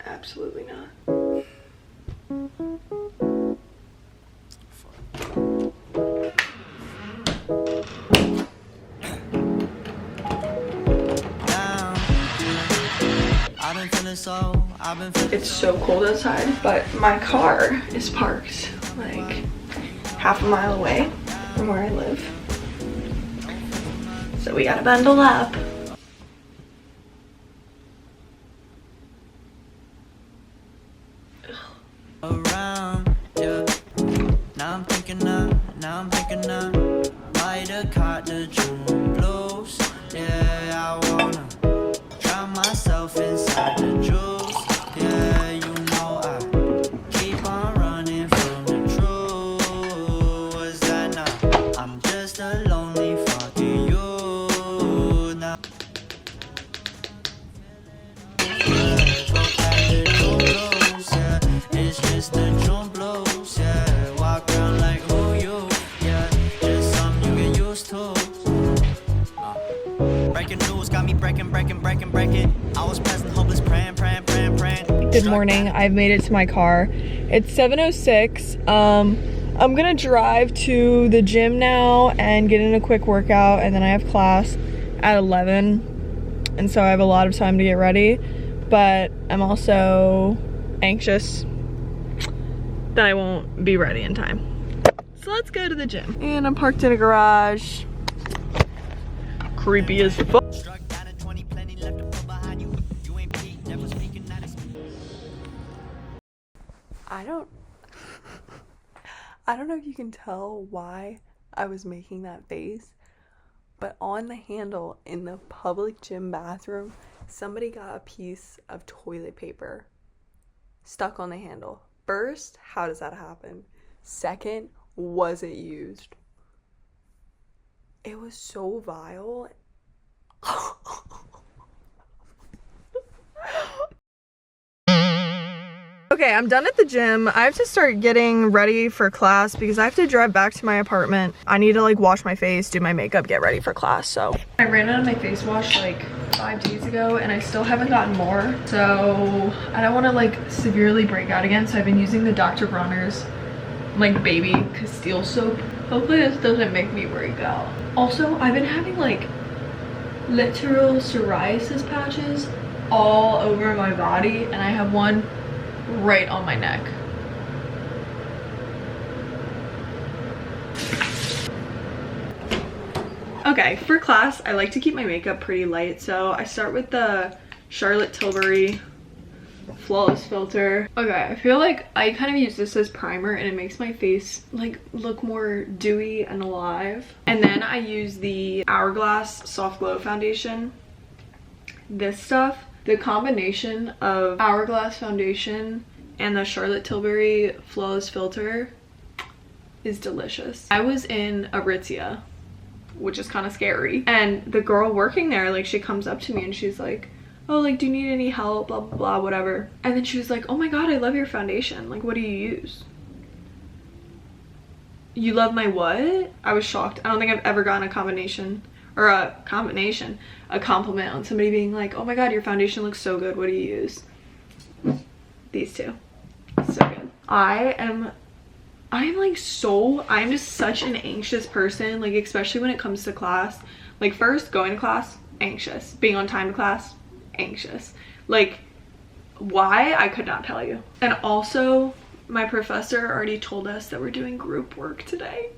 Absolutely not. It's so cold outside, but my car is parked like half a mile away from where I live. So we gotta bundle up. Around, yeah. Now I'm thinking up, buy the car, the June blues. Yeah, I wanna drown myself inside the juice. Yeah, you know I keep on running from the truth. Was that now? I'm just a lonely fucking you now. It's just the June blues, yeah. Walk around like who you, yeah. Just something you get used to. Breaking news got me breaking. I was present, hopeless, praying. Good morning. I've made it to my car. It's 7:06. I'm gonna drive to the gym now and get in a quick workout, and then I have class at 11, and so I have a lot of time to get ready, but I'm also anxious that I won't be ready in time. So let's go to the gym. And I'm parked in a garage. Creepy as fuck. I don't know if you can tell why I was making that face, but on the handle in the public gym bathroom, somebody got a piece of toilet paper stuck on the handle. First, how does that happen? Second, was it used? It was so vile. Okay, I'm done at the gym. I have to start getting ready for class because I have to drive back to my apartment. I need to like wash my face, do my makeup, get ready for class, so. I ran out of my face wash like 5 days ago and I still haven't gotten more. So I don't want to like severely break out again. So I've been using the Dr. Bronner's like baby Castile soap. Hopefully this doesn't make me break out. Also, I've been having like literal psoriasis patches all over my body and I have one right on my neck. Okay, for class, I like to keep my makeup pretty light, so I start with the Charlotte Tilbury Flawless Filter. Okay, I feel like I kind of use this as primer and it makes my face like look more dewy and alive. And then I use the Hourglass Soft Glow Foundation. This stuff, the combination of Hourglass foundation and the Charlotte Tilbury Flawless Filter is delicious. I was in Aritzia, which is kind of scary, and the girl working there, like, she comes up to me and she's like, oh, like, do you need any help, blah blah blah, whatever. And then she was like, oh my god, I love your foundation, like, what do you use? You love my what? I was shocked. I don't think I've ever gotten a compliment on somebody being like, oh my god, your foundation looks so good, what do you use? These two. So good. I'm just such an anxious person, like, especially when it comes to class. Like, first, going to class, anxious. Being on time to class, anxious. Like, why? I could not tell you. And also, my professor already told us that we're doing group work today.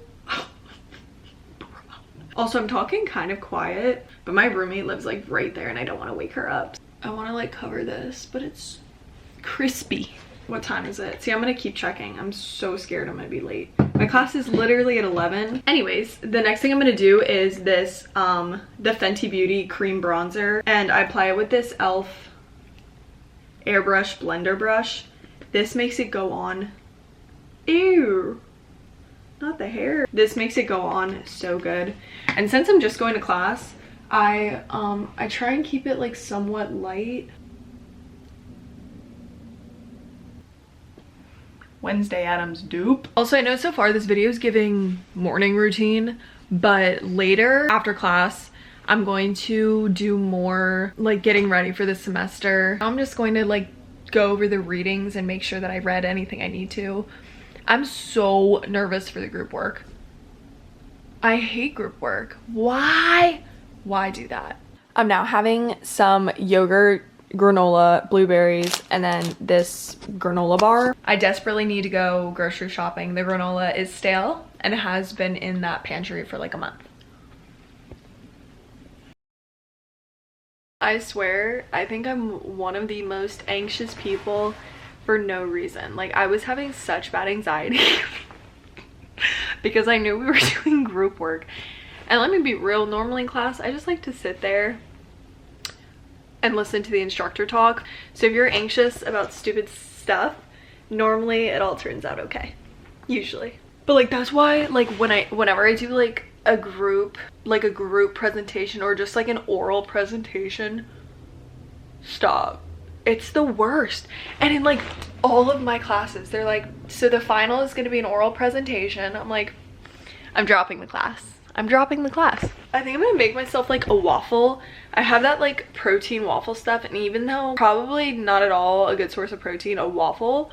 Also, I'm talking kind of quiet, but my roommate lives like right there and I don't want to wake her up. I want to like cover this, but it's crispy. What time is it? See, I'm gonna keep checking. I'm so scared I'm gonna be late. My class is literally at 11. Anyways, the next thing I'm gonna do is this, the Fenty Beauty cream bronzer, and I apply it with this e.l.f. airbrush blender brush. This makes it go on. Ew. Not the hair. This makes it go on so good. And since I'm just going to class, I try and keep it like somewhat light. Wednesday Addams dupe. Also, I know so far this video is giving morning routine, but later after class I'm going to do more like getting ready for the semester. I'm just going to like go over the readings and make sure that I read anything I need to. I'm so nervous for the group work. I hate group work. Why do that? I'm now having some yogurt, granola, blueberries, and then this granola bar. I desperately need to go grocery shopping. The granola is stale and it has been in that pantry for like a month. I swear, I think I'm one of the most anxious people for no reason. Like, I was having such bad anxiety because I knew we were doing group work. And let me be real, normally in class, I just like to sit there and listen to the instructor talk. So if you're anxious about stupid stuff, normally it all turns out okay, usually. But like, that's why, like, whenever I do like a group presentation or just like an oral presentation, stop, it's the worst. And in like all of my classes, they're like, so the final is going to be an oral presentation. I'm like, I'm dropping the class. I think I'm gonna make myself like a waffle. I have that like protein waffle stuff, and even though probably not at all a good source of protein, a waffle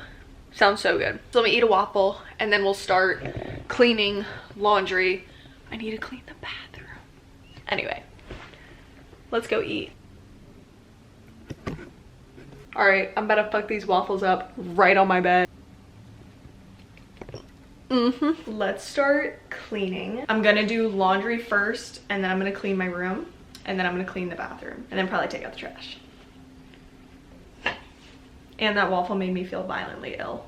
sounds so good. So let me eat a waffle and then we'll start cleaning laundry. I need to clean the bathroom. Anyway, let's go eat. All right, I'm about to fuck these waffles up right on my bed. Let's start cleaning. I'm gonna do laundry first, and then I'm gonna clean my room, and then I'm gonna clean the bathroom, and then probably take out the trash. And that waffle made me feel violently ill.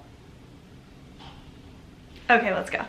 Okay, let's go.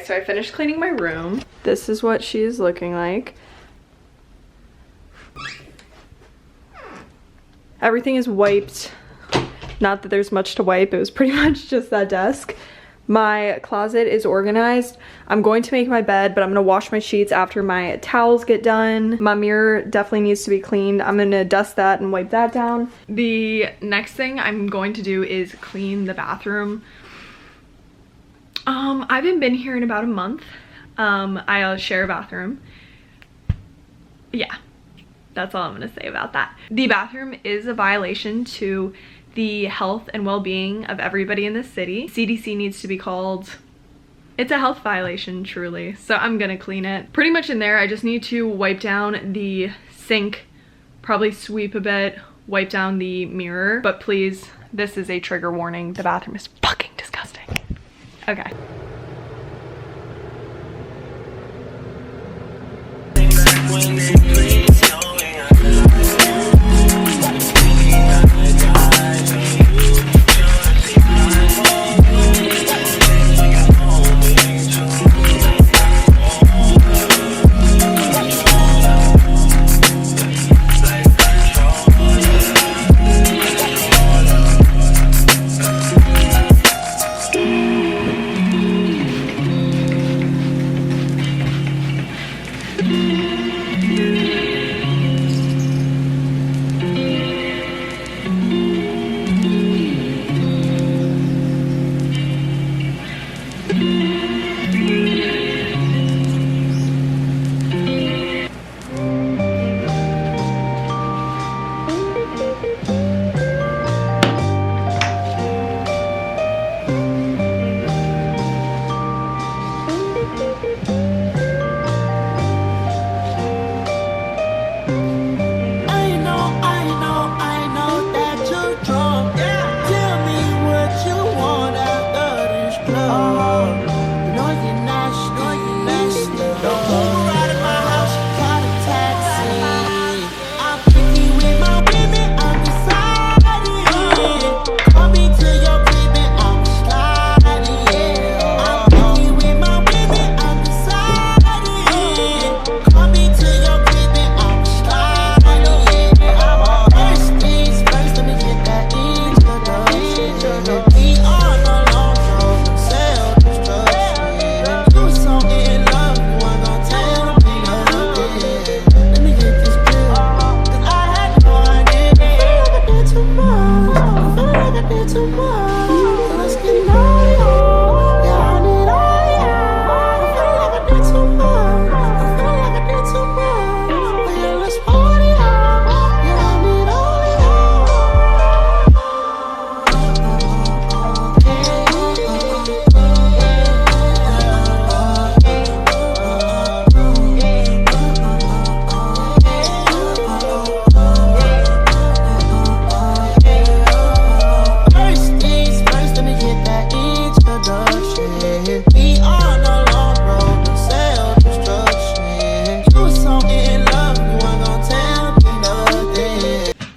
So I finished cleaning my room. This is what she is looking like. Everything is wiped. Not that there's much to wipe. It was pretty much just that desk. My closet is organized. I'm going to make my bed, but I'm gonna wash my sheets after my towels get done. My mirror definitely needs to be cleaned. I'm gonna dust that and wipe that down. The next thing I'm going to do is clean the bathroom. I haven't been here in about a month. I'll share a bathroom. Yeah, that's all I'm gonna say about that. The bathroom is a violation to the health and well-being of everybody in the city. CDC needs to be called. It's a health violation, truly. So I'm gonna clean it. Pretty much in there, I just need to wipe down the sink, probably sweep a bit, wipe down the mirror. But please, this is a trigger warning. The bathroom is fucking disgusting. Okay.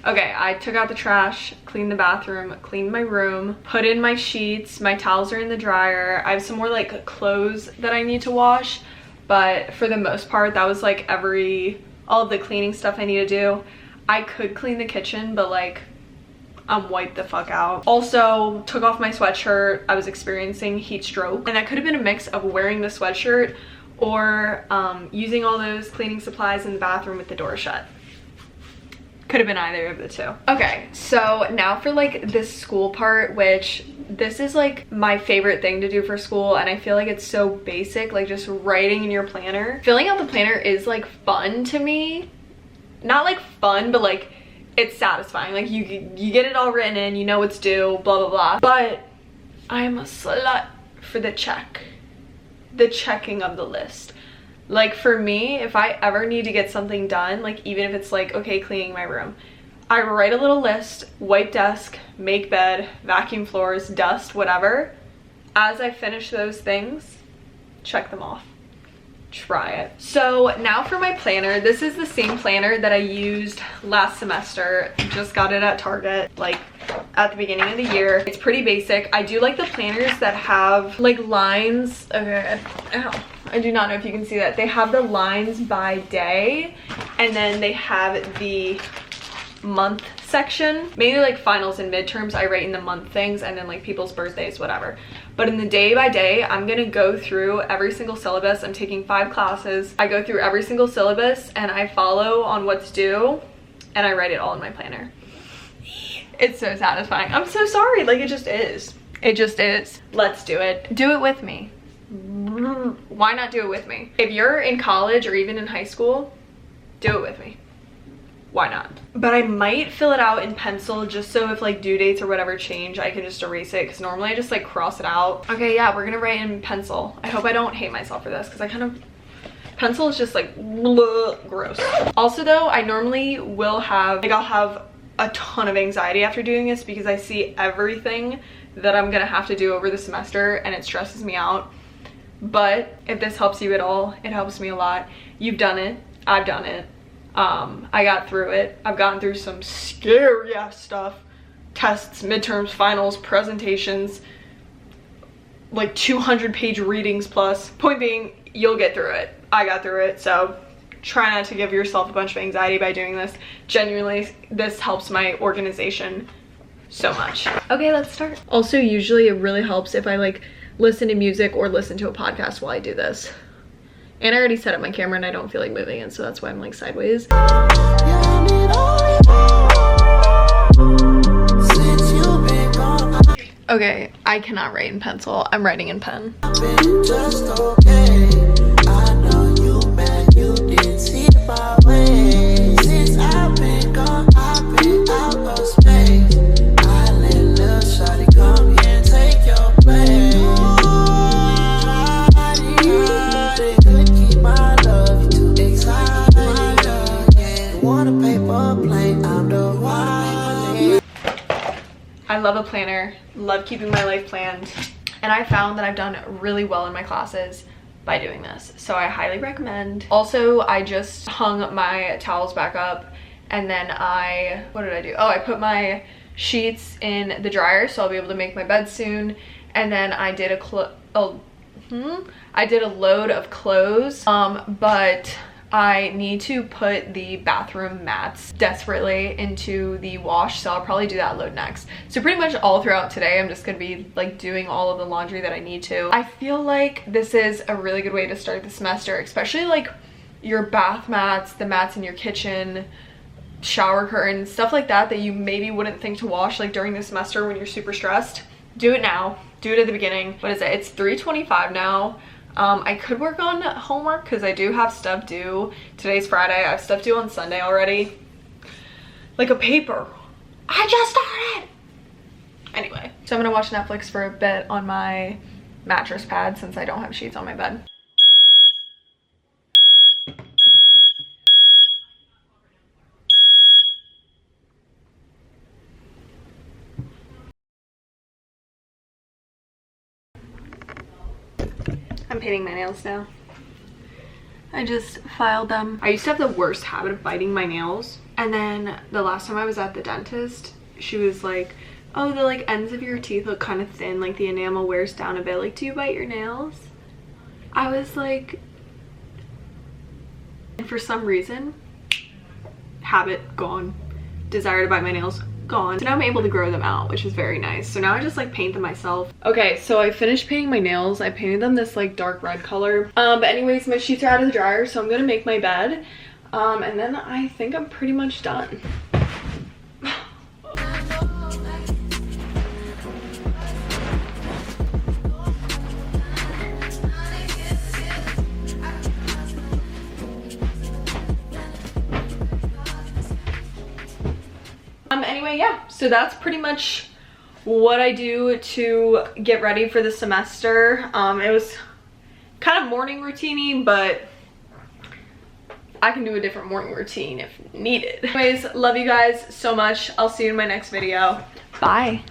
Okay, I took out the trash, cleaned the bathroom, cleaned my room, put in my sheets, my towels are in the dryer. I have some more like clothes that I need to wash, but for the most part, that was like all of the cleaning stuff I need to do. I could clean the kitchen, but like I'm wiped the fuck out. Also, took off my sweatshirt. I was experiencing heat stroke, and that could have been a mix of wearing the sweatshirt or using all those cleaning supplies in the bathroom with the door shut. Could have been either of the two. Okay, so now for like this school part, which this is like my favorite thing to do for school, and I feel like it's so basic, like just writing in your planner. Filling out the planner is like fun to me. Not like fun, but like it's satisfying. Like you get it all written in, you know what's due, blah blah blah. But I'm a slut for the checking of the list. Like for me, if I ever need to get something done, like even if it's like, okay, cleaning my room, I write a little list, wipe desk, make bed, vacuum floors, dust, whatever. As I finish those things, check them off. Try it. So now for my planner. This is the same planner that I used last semester. Just got it at Target, like at the beginning of the year. It's pretty basic. I do like the planners that have like lines. Okay, I do not know if you can see that. They have the lines by day, and then they have the month section. Mainly like finals and midterms, I write in the month things, and then like people's birthdays, whatever. But in the day by day, I'm gonna go through every single syllabus. I'm taking 5 classes. I go through every single syllabus and I follow on what's due, and I write it all in my planner. It's so satisfying. I'm so sorry, like it just is. It just is. Let's do it. Do it with me. Why not do it with me? If you're in college or even in high school, do it with me. Why not? But I might fill it out in pencil just so if like due dates or whatever change, I can just erase it, because normally I just like cross it out. Okay, yeah, we're gonna write in pencil. I hope I don't hate myself for this, because pencil is just like gross. Also though, I normally will have, like I'll have a ton of anxiety after doing this, because I see everything that I'm gonna have to do over the semester and it stresses me out. But if this helps you at all, it helps me a lot. You've done it, I've done it. I got through it. I've gotten through some scary ass stuff. Tests, midterms, finals, presentations, like 200-page readings plus. Point being, you'll get through it. I got through it, so try not to give yourself a bunch of anxiety by doing this. Genuinely, this helps my organization so much. Okay, let's start. Also, usually it really helps if I like listen to music or listen to a podcast while I do this. And I already set up my camera and I don't feel like moving it, so that's why I'm like sideways. Okay, I cannot write in pencil. I'm writing in pen. I love a planner, love keeping my life planned, and I found that I've done really well in my classes by doing this, so I highly recommend. Also, I just hung my towels back up, and then what did I do? Oh, I put my sheets in the dryer, so I'll be able to make my bed soon, and then I did I did a load of clothes, but I need to put the bathroom mats desperately into the wash, so I'll probably do that load next. So pretty much all throughout today, I'm just gonna be like doing all of the laundry that I need to. I feel like this is a really good way to start the semester, especially like your bath mats, the mats in your kitchen, shower curtains, stuff like that that you maybe wouldn't think to wash like during the semester when you're super stressed. Do it now. Do it at the beginning. What is it? It's 3:25 now. I could work on homework because I do have stuff due. Today's Friday. I have stuff due on Sunday already. Like a paper. I just started! Anyway, so I'm gonna watch Netflix for a bit on my mattress pad since I don't have sheets on my bed. I'm painting my nails now. I just filed them. I used to have the worst habit of biting my nails, and then the last time I was at the dentist, she was like, oh, the like ends of your teeth look kind of thin, like the enamel wears down a bit, like do you bite your nails? I was like, and for some reason, habit gone, desire to bite my nails gone. So now I'm able to grow them out, which is very nice. So now I just like paint them myself. Okay, so I finished painting my nails. I painted them this like dark red color. But anyways, my sheets are out of the dryer, so I'm gonna make my bed. And then I think I'm pretty much done. Anyway, yeah, so that's pretty much what I do to get ready for the semester. It was kind of morning routine-y, but I can do a different morning routine if needed. Anyways, love you guys so much. I'll see you in my next video. Bye.